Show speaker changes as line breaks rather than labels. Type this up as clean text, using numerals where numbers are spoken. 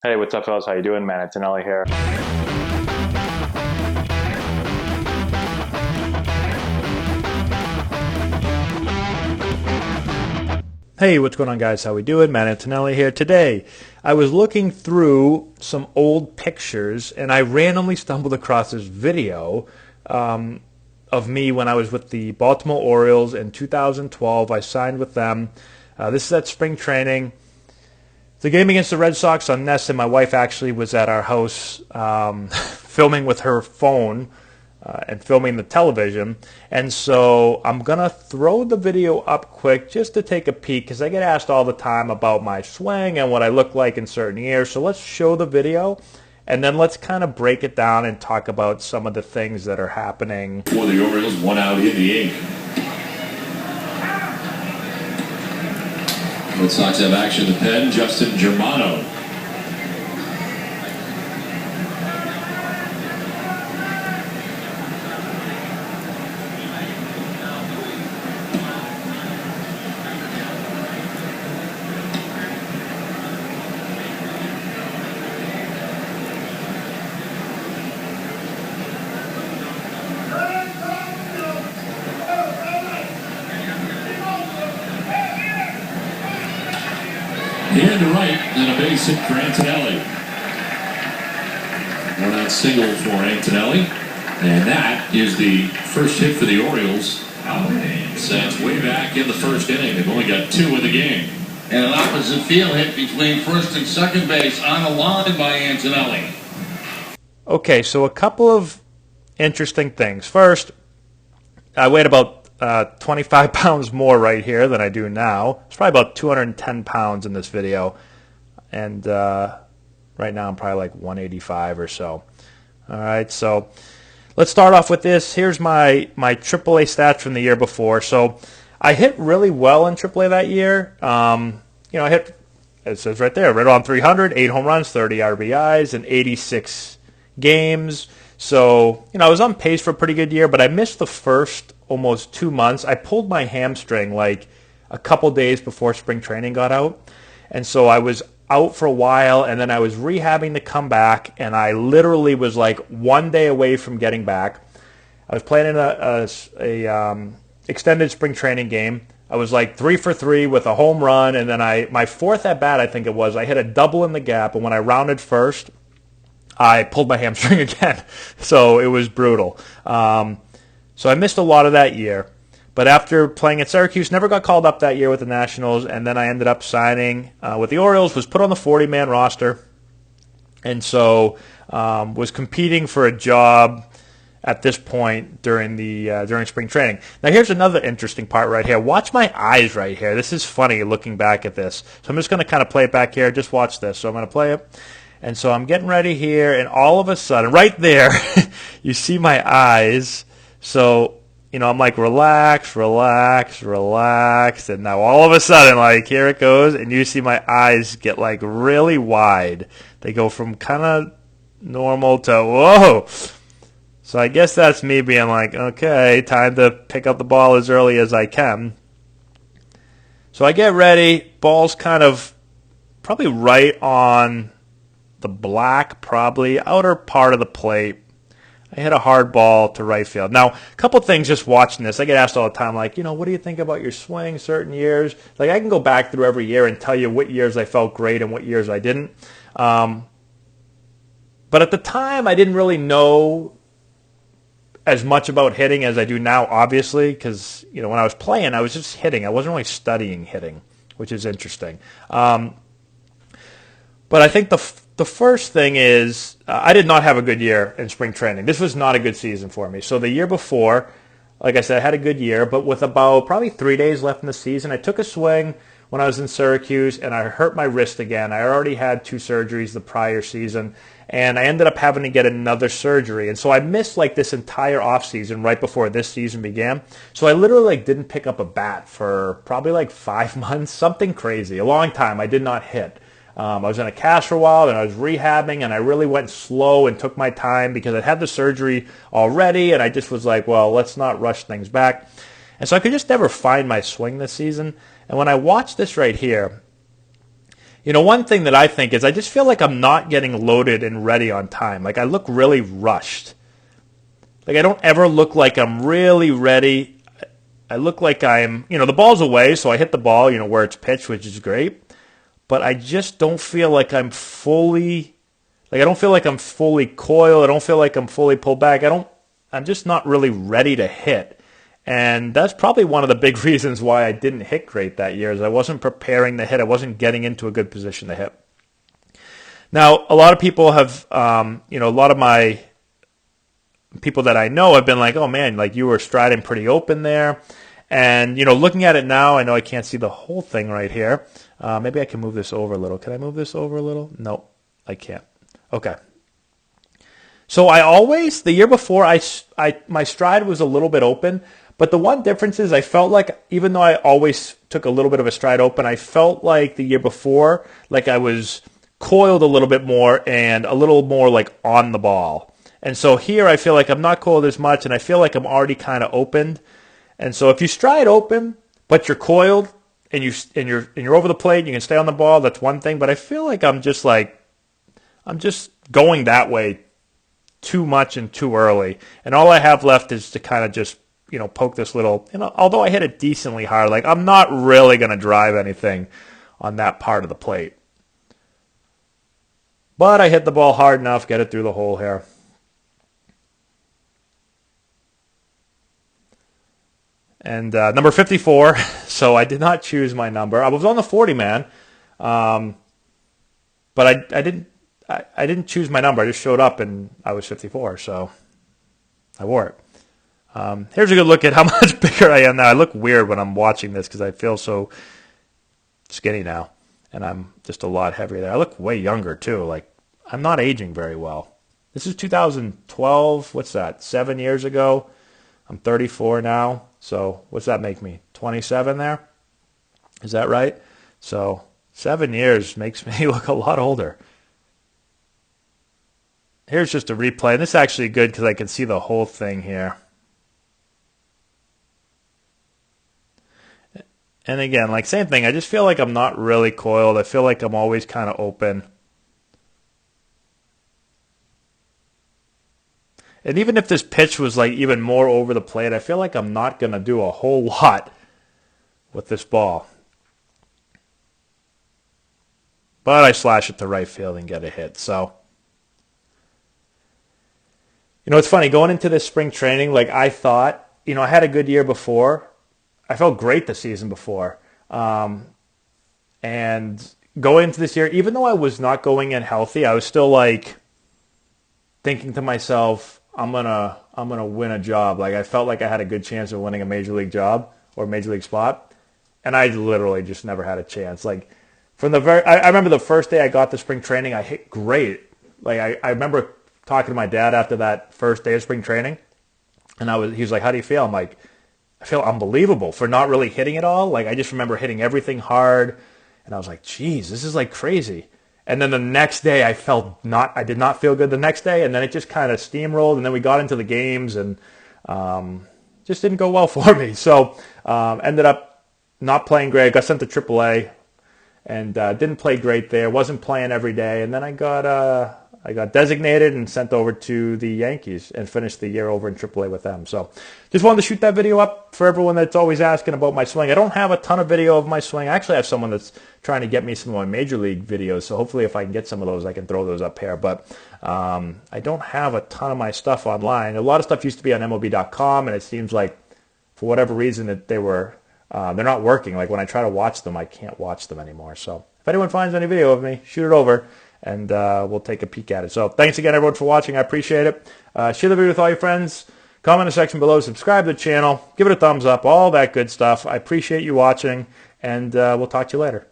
Hey, what's up, fellas? How you doing, man? Antonelli here.
Hey, what's going on, guys? How we doing? Matt Antonelli here. Today, I was looking through some old pictures, and I randomly stumbled across this video of me when I was with the Baltimore Orioles in 2012. I signed with them. This is at spring training. The game against the Red Sox on Nest, and my wife actually was at our house filming with her phone and filming the television. And so I'm going to throw the video up quick just to take a peek because I get asked all the time about my swing and what I look like in certain years. So let's show the video and then let's kind of break it down and talk about some of the things that are happening.
For the Orioles, 1 out in the 8th. Red Sox have action in the pen. Justin Germano. Here to right, and a base hit for Antonelli. 1 out single for Antonelli. And that is the first hit for the Orioles since way back in the first inning. They've only got 2 in the game.
And an opposite field hit between first and second base on a line by Antonelli.
Okay, so a couple of interesting things. First, I weighed about 25 pounds more right here than I do now. It's probably about 210 pounds in this video. And right now I'm probably like 185 or so. All right, so let's start off with this. Here's my AAA stats from the year before. So I hit really well in AAA that year. I hit, it says right there, right on 300, 8 home runs, 30 RBIs, and 86 games. So, I was on pace for a pretty good year, but I missed the first almost 2 months. I pulled my hamstring like a couple days before spring training got out. And so I was out for a while, and then I was rehabbing to come back, and I literally was like 1 day away from getting back. I was playing in a extended spring training game. I was like 3 for 3 with a home run, and then my fourth at bat, I think it was, I hit a double in the gap, and when I rounded first, I pulled my hamstring again. So it was brutal. So I missed a lot of that year. But after playing at Syracuse, never got called up that year with the Nationals, and then I ended up signing with the Orioles, was put on the 40-man roster, and so was competing for a job at this point during spring training. Now here's another interesting part right here. Watch my eyes right here. This is funny looking back at this. So I'm just going to kind of play it back here. Just watch this. So I'm going to play it. And so I'm getting ready here, and all of a sudden, right there, you see my eyes. So, I'm like, relax, relax, relax. And now all of a sudden, like, here it goes, and you see my eyes get, like, really wide. They go from kind of normal to, whoa. So I guess that's me being like, okay, time to pick up the ball as early as I can. So I get ready. Ball's kind of probably right on the black, probably outer part of the plate. I hit a hard ball to right field. Now, a couple things just watching this. I get asked all the time, like, what do you think about your swing certain years? Like, I can go back through every year and tell you what years I felt great and what years I didn't. But at the time, I didn't really know as much about hitting as I do now, obviously, because, when I was playing, I was just hitting. I wasn't really studying hitting, which is interesting. But I think the first thing is I did not have a good year in spring training. This was not a good season for me. So the year before, like I said, I had a good year, but with about probably 3 days left in the season, I took a swing when I was in Syracuse, and I hurt my wrist again. I already had 2 surgeries the prior season, and I ended up having to get another surgery. And so I missed like this entire offseason right before this season began. So I literally didn't pick up a bat for probably like 5 months, something crazy, a long time. I did not hit. I was in a cast for a while, and I was rehabbing, and I really went slow and took my time because I had the surgery already, and I just was like, well, let's not rush things back. And so I could just never find my swing this season. And when I watch this right here, One thing that I think is I just feel like I'm not getting loaded and ready on time. Like I look really rushed. Like I don't ever look like I'm really ready. I look like I'm, the ball's away, so I hit the ball, where it's pitched, which is great. But I just don't feel like I'm fully, I don't feel like I'm fully coiled. I don't feel like I'm fully pulled back. I'm just not really ready to hit. And that's probably one of the big reasons why I didn't hit great that year is I wasn't preparing to hit. I wasn't getting into a good position to hit. Now, a lot of people have, a lot of my people that I know have been like, oh man, like you were striding pretty open there. And, looking at it now, I know I can't see the whole thing right here. Maybe I can move this over a little. Can I move this over a little? No, I can't. Okay. So the year before, my stride was a little bit open. But the one difference is I felt like, even though I always took a little bit of a stride open, I felt like the year before, like I was coiled a little bit more and a little more like on the ball. And so here I feel like I'm not coiled as much and I feel like I'm already kind of opened. And so if you stride open, but you're coiled and you're over the plate and you can stay on the ball, that's one thing. But I feel like I'm just going that way too much and too early. And all I have left is to kind of just poke this little, although I hit it decently hard, like I'm not really going to drive anything on that part of the plate. But I hit the ball hard enough, get it through the hole here. And number 54, so I did not choose my number. I was on the 40 man, but I didn't choose my number. I just showed up and I was 54, so I wore it. Here's a good look at how much bigger I am now. I look weird when I'm watching this because I feel so skinny now, and I'm just a lot heavier there. I look way younger, too. Like, I'm not aging very well. This is 2012. What's that, 7 years ago? I'm 34 now, so what's that make me, 27 there? Is that right? So 7 years makes me look a lot older. Here's just a replay, and this is actually good because I can see the whole thing here. And again, like same thing, I just feel like I'm not really coiled. I feel like I'm always kind of open. And even if this pitch was like even more over the plate, I feel like I'm not going to do a whole lot with this ball. But I slash it to right field and get a hit. So, it's funny, going into this spring training, like I thought, I had a good year before. I felt great the season before. And going into this year, even though I was not going in healthy, I was still like thinking to myself, I'm gonna win a job. Like I felt like I had a good chance of winning a major league job or major league spot. And I literally just never had a chance. Like from I remember the first day I got to spring training, I hit great. Like I remember talking to my dad after that first day of spring training. And he was like, how do you feel? I'm like, I feel unbelievable for not really hitting it all. Like I just remember hitting everything hard, and I was like, "Geez, this is like crazy." And then the next day, I did not feel good the next day, and then it just kind of steamrolled, and then we got into the games, and just didn't go well for me. So ended up not playing great. Got sent to AAA, and didn't play great there. Wasn't playing every day, and then I got designated and sent over to the Yankees and finished the year over in AAA with them. So just wanted to shoot that video up for everyone that's always asking about my swing. I don't have a ton of video of my swing. I actually have someone that's trying to get me some of my Major League videos, so hopefully if I can get some of those, I can throw those up here. But I don't have a ton of my stuff online. A lot of stuff used to be on MLB.com, and it seems like for whatever reason that they're not working. Like when I try to watch them, I can't watch them anymore. So if anyone finds any video of me, shoot it over, and we'll take a peek at it. So thanks again, everyone, for watching. I appreciate it. Share the video with all your friends. Comment in the section below. Subscribe to the channel. Give it a thumbs up. All that good stuff. I appreciate you watching, and we'll talk to you later.